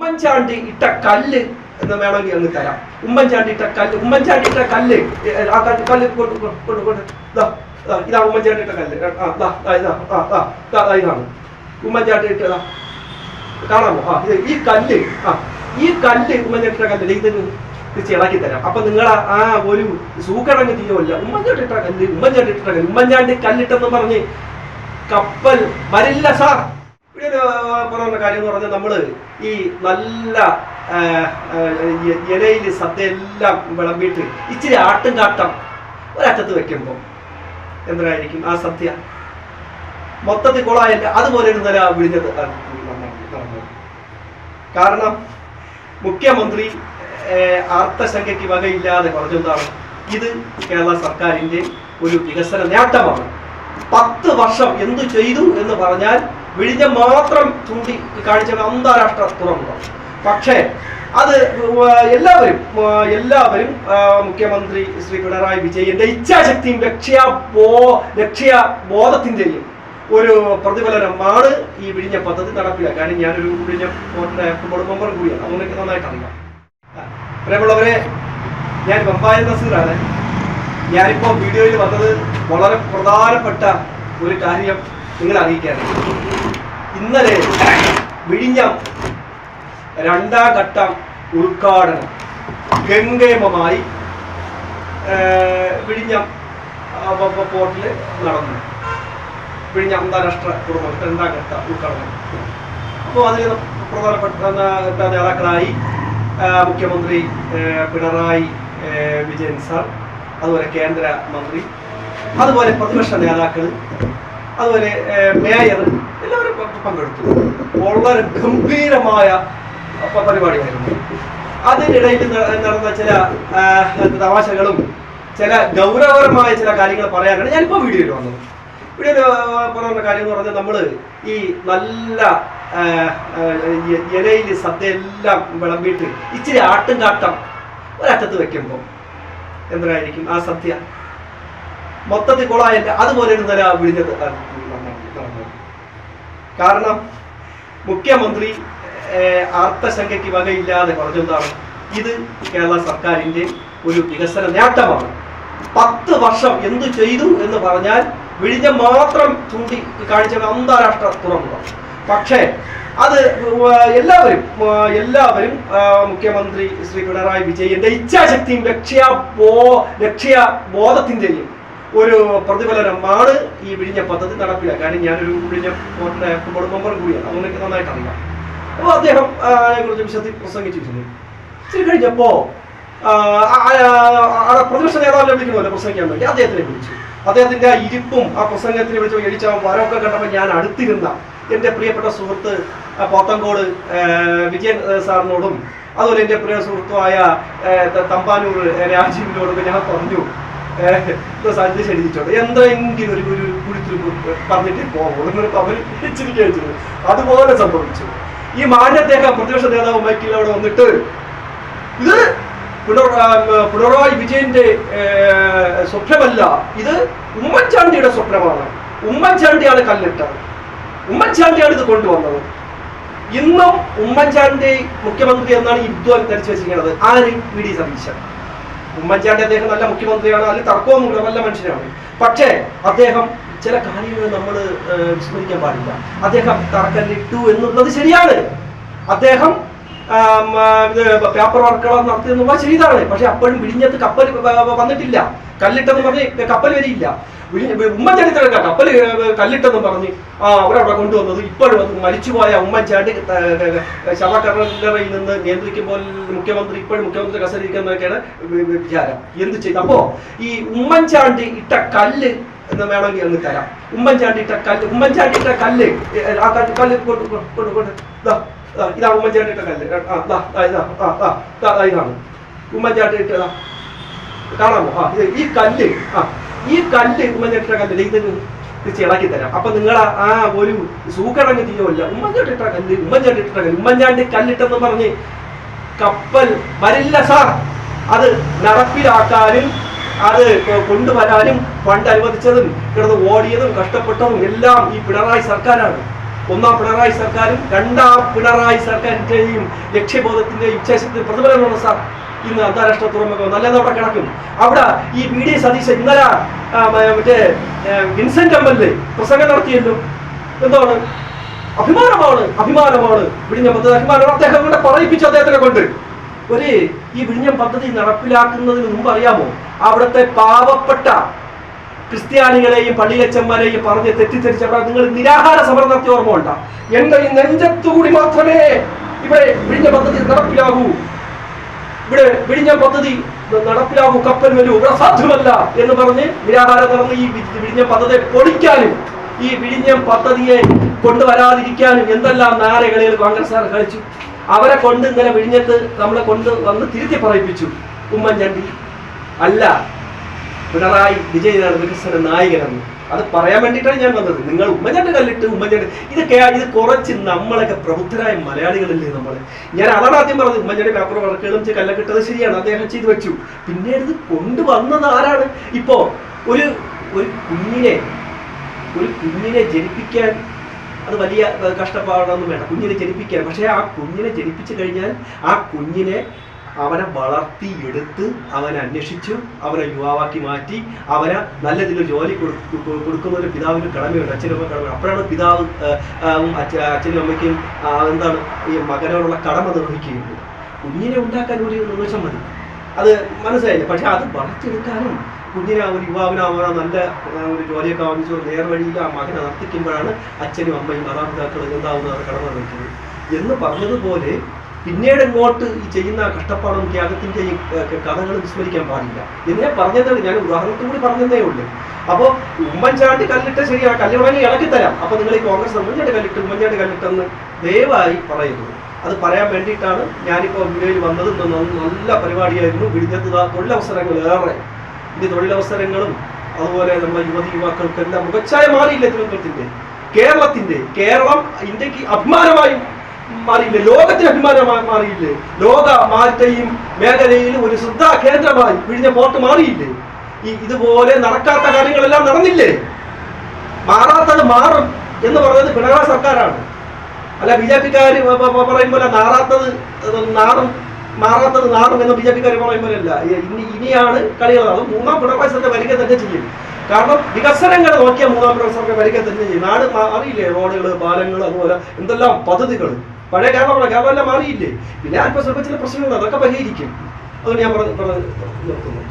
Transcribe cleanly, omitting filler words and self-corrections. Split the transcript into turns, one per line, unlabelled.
ഉമ്മൻചാണ്ടി ഇട്ട കല്ല് എന്ന് വേണമെങ്കിൽ ഒന്ന് തരാം. ഉമ്മൻചാണ്ടി ഇട്ട കല്ല് ആ കല്ല് ഇതാണ് ഉമ്മൻചാണ്ടി ഇട്ട കല്ല്. ഇതാണ് ഉമ്മൻചാണ്ടി ഇട്ടതാ, കാണാമോ? ഈ കല്ല് ഉമ്മൻചാണ്ടി ഇട്ട കല്ല് ഇത് ഇളക്കി തരാം. അപ്പൊ നിങ്ങൾ ആ ഒരു സൂക്കടങ്ങ് തീരുമല്ല. ഉമ്മൻചാണ്ടി ഇട്ട കല്ല് ഉമ്മൻചാണ്ടി കല്ലിട്ടെന്ന് പറഞ്ഞ് കപ്പൽ വരില്ല സാർ. ഇവിടെ പറയുന്ന കാര്യം എന്ന് പറഞ്ഞാൽ നമ്മള് ഈ നല്ല ഇലയിൽ സദ്യ എല്ലാം വിളമ്പിയിട്ട് ഇച്ചിരി ആട്ടും കാട്ടം ഒരറ്റത്ത് വെക്കുമ്പോൾ എന്തായിരിക്കും ആ സദ്യ മൊത്തത്തിൽ കൊളായല്ല. അതുപോലെ ഒരു നില വിഴിഞ്ഞത് നടന്നത്. കാരണം മുഖ്യമന്ത്രി അർത്ഥശങ്കയ്ക്ക് വകയില്ലാതെ പറഞ്ഞതാണ്, ഇത് കേരള സർക്കാരിന്റെ ഒരു വികസന നേട്ടമാണ്. 10 വർഷം എന്തു ചെയ്തു എന്ന് പറഞ്ഞാൽ വിഴിഞ്ഞം മാത്രം ചൂണ്ടി കാണിച്ച അന്താരാഷ്ട്ര തുറമുഖം. പക്ഷേ അത് എല്ലാവരും മുഖ്യമന്ത്രി ശ്രീ പിണറായി വിജയന്റെ ഇച്ഛാശക്തിയും ലക്ഷ്യബോധത്തിന്റെയും ഒരു പ്രതിഫലനമാണ് ഈ വിഴിഞ്ഞ പദ്ധതി നടപ്പിലാക്കാൻ. ഞാനൊരു വിഴിഞ്ഞം ഫുട്ബോൾ മെമ്പർ കൂടിയാണ്, അതൊക്കെ നന്നായിട്ട് അറിയാം. പ്രിയമുള്ളവരെ, ഞാൻ വെമ്പായ നസീറാണ്. ഞാനിപ്പോൾ വീഡിയോയിൽ വന്നത് വളരെ പ്രധാനപ്പെട്ട ഒരു കാര്യം നിങ്ങളെ അറിയിക്കാനാണ്. ഇന്നലെ വിഴിഞ്ഞം 2ാം ഘട്ടം ഉദ്ഘാടനം ഗംഗേമമായി വിഴിഞ്ഞം പോർട്ടിൽ നടന്നു. വിഴിഞ്ഞം അന്താരാഷ്ട്ര തുറമുഖം 2ാം ഘട്ട ഉദ്ഘാടനം. അപ്പോൾ അതിൽ പ്രധാനപ്പെട്ട നേതാക്കളായി മുഖ്യമന്ത്രി പിണറായി വിജയൻ സാർ, അതുപോലെ കേന്ദ്ര മന്ത്രി, അതുപോലെ പ്രതിപക്ഷ നേതാക്കൾ, അതുപോലെ മേയർ എല്ലാവരും പങ്കെടുത്തു. വളരെ ഗംഭീരമായ പരിപാടിയായിരുന്നു. അതിനിടയിൽ നടന്ന ചില തമാശകളും ചില ഗൗരവപരമായ ചില കാര്യങ്ങൾ പറയാനാണ് ഞാനിപ്പോൾ വീഡിയോയിൽ വന്നത്. വീഡിയോയിൽ പറയുന്ന കാര്യം എന്ന് പറഞ്ഞാൽ നമ്മൾ ഈ നല്ല ഇലയിൽ സദ്യ എല്ലാം വിളമ്പിയിട്ട് ഇച്ചിരി ആട്ടും കാട്ടം ഒരറ്റത്ത് വെക്കുമ്പോൾ എന്തായിരിക്കും ആ സദ്യ മൊത്തത്തിൽ കൊളായല്ല. അതുപോലെ ഒരു നില വിഴിഞ്ഞത് നടന്നത്. കാരണം മുഖ്യമന്ത്രി അർത്ഥശങ്കയ്ക്ക് വകയില്ലാതെ പറഞ്ഞതാണ്, ഇത് കേരള സർക്കാരിന്റെ ഒരു വികസന നേട്ടമാണ്. 10 വർഷം എന്തു ചെയ്തു എന്ന് പറഞ്ഞാൽ വിഴിഞ്ഞം മാത്രം ചൂണ്ടി കാണിച്ച അന്താരാഷ്ട്ര തുറമുഖം. പക്ഷേ അത് എല്ലാവരും മുഖ്യമന്ത്രി ശ്രീ പിണറായി വിജയന്റെ ഇച്ഛാശക്തിയും ലക്ഷ്യബോധത്തിന്റെയും ഒരു പ്രതിഫലനമാണ് ഈ വിഴിഞ്ഞ പദ്ധതി നടപ്പിലാക്കാൻ. ഞാനൊരു വിഴിഞ്ഞം ഫുട്ബോൾ മെമ്പർ കൂടിയാണ്, അതൊക്കെ നന്നായിട്ട് അറിയാം. അപ്പോൾ അദ്ദേഹം അതിനെക്കുറിച്ച് വിശദീ പ്രസംഗിച്ചിരുന്നു. ഇച്ചിരി കഴിഞ്ഞപ്പോ പ്രതിപക്ഷ നേതാവിനെ വിളിക്കണമല്ലോ പ്രസംഗിക്കാൻ വേണ്ടി, അദ്ദേഹത്തിനെ വിളിച്ചു. അദ്ദേഹത്തിന്റെ ആ ഇരിപ്പും ആ പ്രസംഗത്തിനെ വിളിച്ച് എഴിച്ച വരമൊക്കെ കണ്ടപ്പോൾ ഞാൻ അടുത്തിരുന്ന എൻ്റെ പ്രിയപ്പെട്ട സുഹൃത്ത് പോത്തങ്കോട് വിജയൻ സാറിനോടും അതുപോലെ എൻ്റെ പ്രിയ സുഹൃത്തുമായ തമ്പാനൂർ രാജീവിനോടൊക്കെ ഞാൻ പറഞ്ഞു, സന്ദേശം എഴുതിച്ചോട്ടെ, എന്തെങ്കിലും ഒരു കുടിച്ചു പറഞ്ഞിട്ട് പോകും അവർ ചിരിക്കുകയും ചെയ്തു. അതുപോലെ സംഭവിച്ചു. ഈ മാന്യദ്ദേഹം പ്രതിപക്ഷ നേതാവ് മൈക്കിൽ അവിടെ വന്നിട്ട്, ഇത് പിണറായി വിജയന്റെ സ്വപ്നമല്ല, ഇത് ഉമ്മൻചാണ്ടിയുടെ സ്വപ്നമാണ്. ഉമ്മൻചാണ്ടിയാണ് കല്ലിട്ടത്, ഉമ്മൻചാണ്ടിയാണ് ഇത് കൊണ്ടുവന്നത്. ഇന്നും ഉമ്മൻചാണ്ടി മുഖ്യമന്ത്രി എന്നാണ് ഈ വിദ്വാൻ ധരിച്ചു വെച്ചിരിക്കുന്നത്. ആര്? വി.ഡി. സതീശൻ. ഉമ്മൻചാണ്ടി അദ്ദേഹം നല്ല മുഖ്യമന്ത്രിയാണ്, അതിൽ തർക്കമൊന്നുമില്ല, നല്ല മനുഷ്യനാണ്. പക്ഷേ അദ്ദേഹം ചില കാര്യങ്ങൾ നമ്മൾ വിസ്മരിക്കാൻ പാടില്ല. അദ്ദേഹം തറക്കല്ലിട്ടു എന്നുള്ളത് ശരിയാണ്. അദ്ദേഹം പേപ്പർ വർക്കുകൾ നടത്തിയെന്നുള്ളത് ശരിയാണ്. പക്ഷെ അപ്പോഴും വിഴിഞ്ഞത്ത് കപ്പൽ വന്നിട്ടില്ല. കല്ലിട്ടെന്ന് പറഞ്ഞ് കപ്പൽ വരിയില്ല. ഉമ്മൻചാണ്ടി തിരക്കാം കപ്പൽ കല്ലിട്ടെന്ന് പറഞ്ഞ് അവരവിടെ കൊണ്ടുവന്നത് ഇപ്പോഴും മരിച്ചുപോയ ഉമ്മൻചാണ്ടി ശവകല്ലറയിൽ നിന്ന് നിയന്ത്രിക്കുമ്പോൾ മുഖ്യമന്ത്രി ഇപ്പോഴും മുഖ്യമന്ത്രി കസരിക്കുന്നതൊക്കെയാണ് വിചാരം. എന്ത് ചെയ്തു? അപ്പോ ഈ ഉമ്മൻചാണ്ടി ഇട്ട കല്ല് എന്ന് വേണമെങ്കിൽ ഒന്ന് തരാം. ഉമ്മൻചാണ്ടി ഇട്ട കല്ല് ആ കല്ല് ഇതാണ് ഉമ്മൻചാണ്ടി ഇട്ട കല്ല്. ഇതാണ് ഉമ്മൻചാണ്ടി ഇട്ടതാ, കാണാമോ? ഈ കല്ല് ഉമ്മൻചാണ്ടി ഇട്ട കല്ല് ഇത് ഇളക്കി തരാം. അപ്പൊ നിങ്ങൾ ആ ഒരു സൂക്കടങ്ങ് തീരുമല്ല. ഉമ്മൻചാണ്ടി കല്ലിട്ടെന്ന് പറഞ്ഞ് കപ്പൽ വരില്ല സാർ. അത് നടപ്പിലാക്കാനും അത് കൊണ്ടുവരാനും ഫണ്ട് അനുവദിച്ചതും കിടന്ന് ഓടിയതും കഷ്ടപ്പെട്ടതും എല്ലാം ഈ പിണറായി സർക്കാരാണ്. ഒന്നാം പിണറായി സർക്കാരും രണ്ടാം പിണറായി സർക്കാരിന്റെയും ലക്ഷ്യബോധത്തിന്റെയും ഉച്ചേശത്തിന്റെയും പ്രതിഫലനമാണ് സാർ ഇന്ന് അന്താരാഷ്ട്ര തുറമുഖം നല്ലത് അവിടെ കിടക്കും. അവിടെ ഈ VD സതീശൻ ഇന്നലെ മറ്റേ വിൻസെന്റ് MLA പ്രസംഗം നടത്തിയല്ലോ. എന്താണ്? അഭിമാനമാണ് വിഴിഞ്ഞം പദ്ധതി, അഭിമാനമാണ്. അദ്ദേഹം കൊണ്ട് പറയിപ്പിച്ചു അദ്ദേഹത്തിനെ കൊണ്ട്. ഈ വിഴിഞ്ഞം പദ്ധതി നടപ്പിലാക്കുന്നതിന് മുമ്പ് അറിയാമോ, അവിടുത്തെ പാവപ്പെട്ട ക്രിസ്ത്യാനികളെയും പള്ളിയച്ചന്മാരെയും പറഞ്ഞ് തെറ്റിദ്ധരിച്ചപ്പോൾ നിങ്ങൾ നിരാഹാര സമരം നടത്തിയ ഓർമ്മ ഉണ്ടാ? എന്റെ ഈ നെഞ്ചത്തുകൂടി മാത്രമേ ഇവിടെ വിഴിഞ്ഞം പദ്ധതി നടപ്പിലാകൂ, ഇവിടെ വിഴിഞ്ഞം പദ്ധതി നടപ്പിലാകൂ, കപ്പൽ വരൂ, ഇവിടെ സാധ്യമല്ല എന്ന് പറഞ്ഞ് നിരാഹാരം നടന്ന് ഈ വിഴിഞ്ഞം പദ്ധതി പൊളിക്കാനും ഈ വിഴിഞ്ഞം പദ്ധതിയെ കൊണ്ടുവരാതിരിക്കാനും എന്തെല്ലാം നാരകളികൾ കോൺഗ്രസ്സുകാർ കളിച്ചു. അവരെ കൊണ്ട് ഇന്നലെ വിഴിഞ്ഞത്ത് നമ്മളെ കൊണ്ട് വന്ന് തിരുത്തി പറയിപ്പിച്ചു. ഉമ്മൻചാണ്ടി അല്ല, പിണറായി വിജയനാണ് വികസന നായകനെന്ന്. അത് പറയാൻ വേണ്ടിയിട്ടാണ് ഞാൻ വന്നത്. നിങ്ങൾ ഉമ്മൻചാണ്ടി കല്ലിട്ട് ഉമ്മൻചാണ്ടി ഇത് കുറച്ച് നമ്മളൊക്കെ പ്രബുദ്ധരായ മലയാളികളല്ലേ നമ്മൾ. ഞാൻ അതാണ് ആദ്യം പറഞ്ഞത്. ഉമ്മൻചാണ്ടി പേപ്പർ വർക്കുകളും കല്ലക്കിട്ടത് ശരിയാണ്, അദ്ദേഹം ചെയ്തു വെച്ചു. പിന്നീട് ഇത് കൊണ്ടുവന്നത് ആരാണ്? ഇപ്പോ ഒരു കുഞ്ഞിനെ ജനിപ്പിക്കാൻ അത് വലിയ കഷ്ടപ്പാടൊന്നും വേണ്ട, കുഞ്ഞിനെ ജനിപ്പിക്കാൻ. പക്ഷെ ആ കുഞ്ഞിനെ ജനിപ്പിച്ചു കഴിഞ്ഞാൽ ആ കുഞ്ഞിനെ അവനെ വളർത്തിയെടുത്ത് അവനെ അന്വേഷിച്ചു അവനെ യുവാവാക്കി മാറ്റി അവനെ നല്ല രീതിയിൽ ജോലി കൊടുക്കുന്ന ഒരു പിതാവിന് കടമയുണ്ട്, അച്ഛനും കടമ. അപ്പോഴാണ് പിതാവ് അച്ഛനും അമ്മയ്ക്കും എന്താണ് ഈ മകനോടുള്ള കടമ നിർവഹിക്കുകയുള്ളൂ. കുഞ്ഞിനെ ഉണ്ടാക്കാൻ ഒരു നിമിഷം മതി, അത് മനസ്സിലായില്ല. പക്ഷെ അത് വളർത്തിയെടുക്കാനും കുഞ്ഞിനെ ഒരു യുവാവിനാവാനോ നല്ല ഒരു ജോലിയൊക്കെ വാങ്ങിച്ചു നേർവഴിയിൽ ആ മകനെ നടത്തിക്കുമ്പോഴാണ് അച്ഛനും അമ്മയും മാതാപിതാക്കളും എന്താവുന്നത് കടമ നിർവഹിക്കുന്നത് എന്ന് പറഞ്ഞതുപോലെ. പിന്നീട് ഇങ്ങോട്ട് ഈ ചെയ്യുന്ന കഷ്ടപ്പാടും ത്യാഗത്തിന്റെയും കഥകൾ വിസ്മരിക്കാൻ പാടില്ല എന്ന് ഞാൻ പറഞ്ഞതേ. ഞാൻ ഉദാഹരണത്തിൽ കൂടി പറഞ്ഞതേ ഉള്ളൂ. അപ്പോൾ ഉമ്മൻചാണ്ടി കല്ലിട്ട് ശരിയാണ്, കല്ലുണങ്ങി ഇളക്കി തരാം. അപ്പൊ നിങ്ങൾ ഈ കോൺഗ്രസ് ഉമ്മൻചാണ്ടി കല്ലിട്ടെന്ന് ദയവായി പറയുന്നത്. അത് പറയാൻ വേണ്ടിയിട്ടാണ് ഞാനിപ്പോൾ വീഡിയോയിൽ വന്നത്. നല്ല പരിപാടിയായിരുന്നു. വിഴിഞ്ഞത്ത് തൊഴിലവസരങ്ങൾ ഏറെ, ഇനി തൊഴിലവസരങ്ങളും അതുപോലെ നമ്മുടെ യുവാക്കൾക്കെല്ലാം മുഖച്ഛായ മാറിയില്ല. കേരളം ഇന്ത്യക്ക് അഭിമാനമായി മാറിയില്ലേ, ലോകത്തിന് അഭിമാനമായി മാറിയില്ലേ, ലോക മാറ്റയും മേഖലയിൽ ഒരു ശ്രദ്ധാ കേന്ദ്രമായി വിഴിഞ്ഞ പോർട്ട് മാറിയില്ലേ. ഇതുപോലെ നടക്കാത്ത കാര്യങ്ങളെല്ലാം നടന്നില്ലേ. മാറാത്തത് മാറും എന്ന് പറഞ്ഞത് പിണറായി സർക്കാരാണ്. അല്ല BJP-ക്കാർ പറയുമ്പോലെ മാറാത്തത് നാറും എന്ന് BJP-ക്കാർ പറയുമ്പോഴല്ല. ഇനിയാണ് കളികൾ. അത് മൂന്നാം പിണറായി സർക്കാർ വരിക തന്നെ ചെയ്യും. കാരണം വികസനങ്ങൾ നോക്കിയാൽ മൂന്നാം പിണറായി സർക്കാർ വരിക തന്നെ ചെയ്യും. നാട് മാറിയില്ലേ, റോഡുകൾ, പാലങ്ങൾ, അതുപോലെ എന്തെല്ലാം പദ്ധതികൾ. പഴയ കേരളം എല്ലാം മാറിയില്ലേ. പിന്നെ അല്പ സ്വല്പ ചില പ്രശ്നങ്ങൾ അതൊക്കെ പരിഹരിക്കും. അതുകൊണ്ട് ഞാൻ പറഞ്ഞു നിർത്തുന്നു.